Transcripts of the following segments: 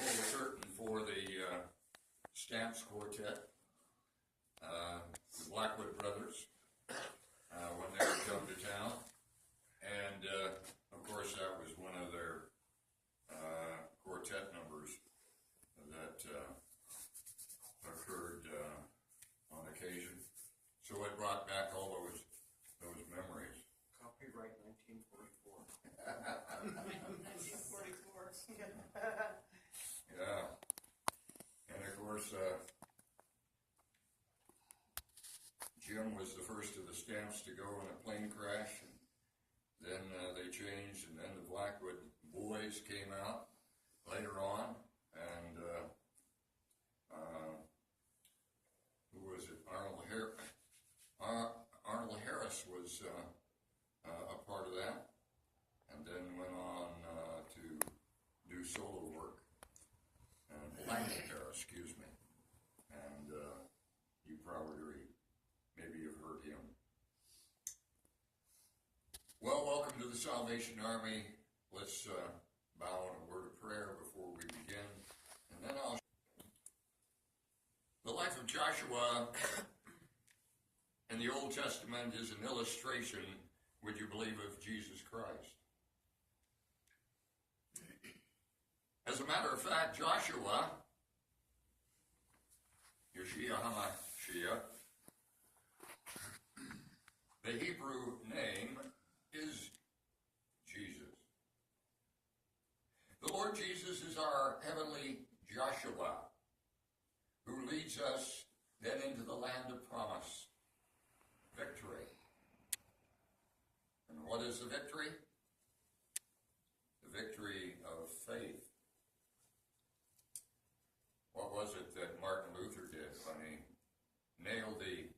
pull the curtain for the Stamps Quartet, the Blackwood Brothers, when they would come to town. And, of course, that was one of their quartet numbers that occurred on occasion. So it brought back all those memories. Copyright 1944. 1944. Yeah. And of course, Jim was the first of the Stamps to go in a plane crash. And then they changed, and then the Blackwood Boys came out later on. And who was it? Arnold Harris was a part of that, and then went on to do solo work. Langdon Harris, excuse me. And you probably, maybe you've heard him. Well, welcome to the Salvation Army. Let's bow in a word of prayer before we begin. And then the life of Joshua in the Old Testament is an illustration, would you believe, of Jesus Christ. As a matter of fact, Joshua, Yeshua HaMashiach, the Hebrew name is Jesus. The Lord Jesus is our heavenly Joshua, who leads us then into the land of promise, victory. And what is the victory? The victory of faith. What was it that Martin Luther did when he nailed the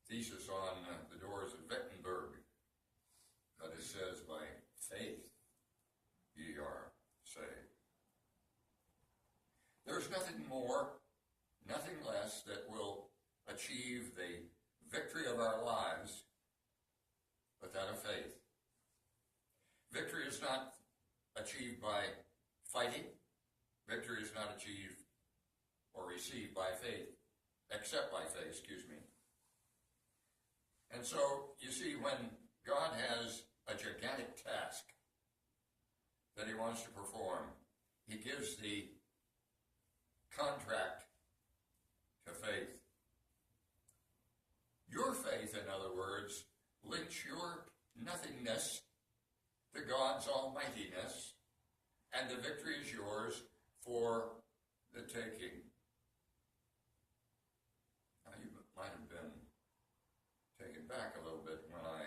thesis on the doors of Wittenberg? That it says, by faith ye are saved. There's nothing more, nothing less that will achieve the victory of our lives but that of faith. Victory is not achieved by fighting. Victory is not achieved or received by faith, except by faith, excuse me. And so, you see, when God has a gigantic task that he wants to perform, he gives the contract to faith. Your faith, in other words, links your nothingness to God's almightiness, and the victory is yours for the taking. Now, you might have been taken back a little bit when I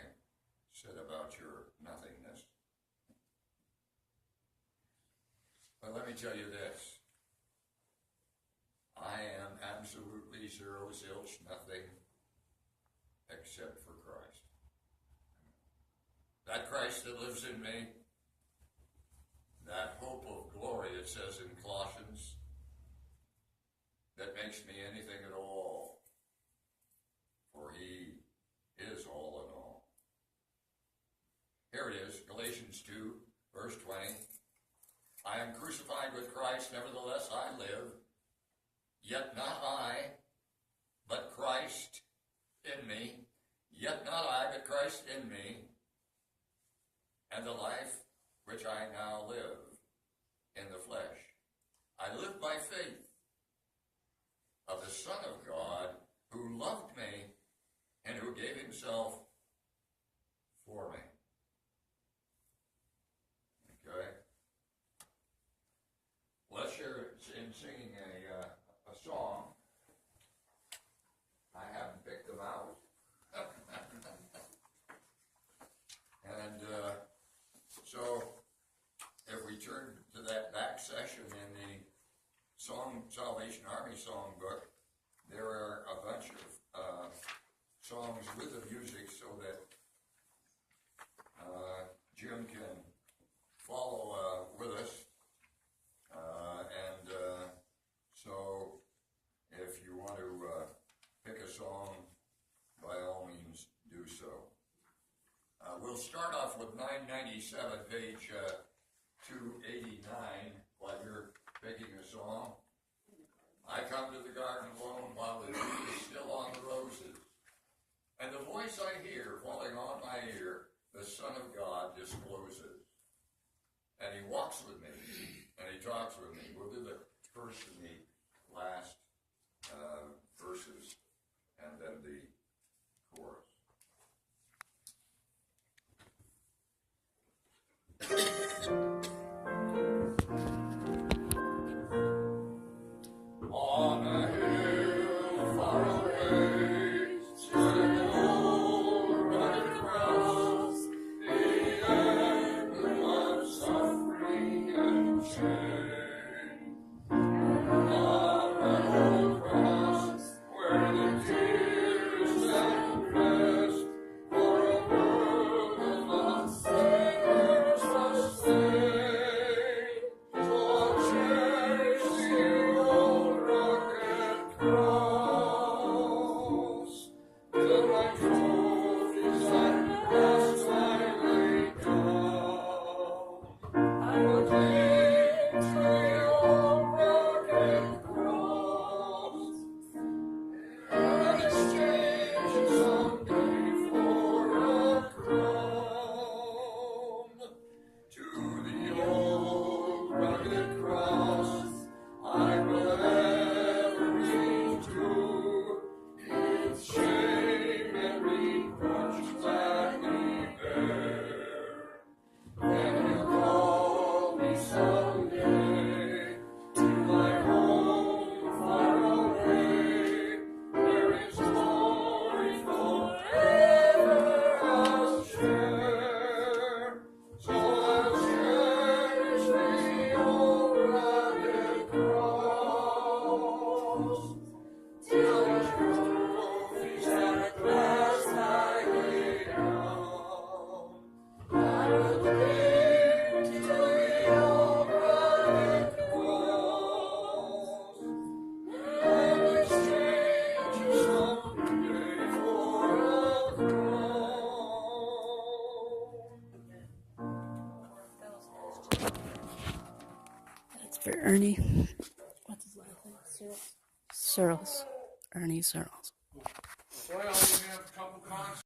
said about your nothingness. But let me tell you this. I am absolutely zero, zilch, nothing except for Christ. That Christ that lives in me, that hope of glory, it says in Colossians, that makes me anything at all, for he is all in all. Here it is, Galatians 2, verse 20. I am crucified with Christ, nevertheless I live, yet not I, but Christ in me, yet not I, but Christ in me, and the life which I now live in the flesh. I live by faith of the Son of God, who loved me and who gave himself for me. Okay? Let's share in singing a song. I haven't picked them out. And so, if we turn to that back section in the Salvation Army songbook, there are a bunch of songs with the music so that Jim can follow with us. So if you want to pick a song, by all means do so. We'll start off with 997, page 289, while you're picking I come to the garden alone while the dew is still on the roses. And the voice I hear falling on my ear, the Son of God discloses. And he walks with me, and he talks with me. We'll do the first and the last verses, and then the chorus. On a hill far away, stood an old rugged cross, the emblem of suffering and shame. On that old cross, where the tears stand pressed, for a world of lost sinners was slain. So I'll cherish the old rugged cross, till my trophies at last I lay down. I will cling to the old rugged cross, and exchange it someday for a crown. To the old rugged cross I will ever be true, its shame and reproach gladly bear. Then he'll call me someday to my home far away, where its glory forever I'll share. So I'll cherish the old rugged cross, till my trophies at last I lay down. I will cling to the old rugged cross, and exchange it someday for a crown. That's for Ernie. What's his last name? Searles. Ernie Searles. Well, we have a couple concerts.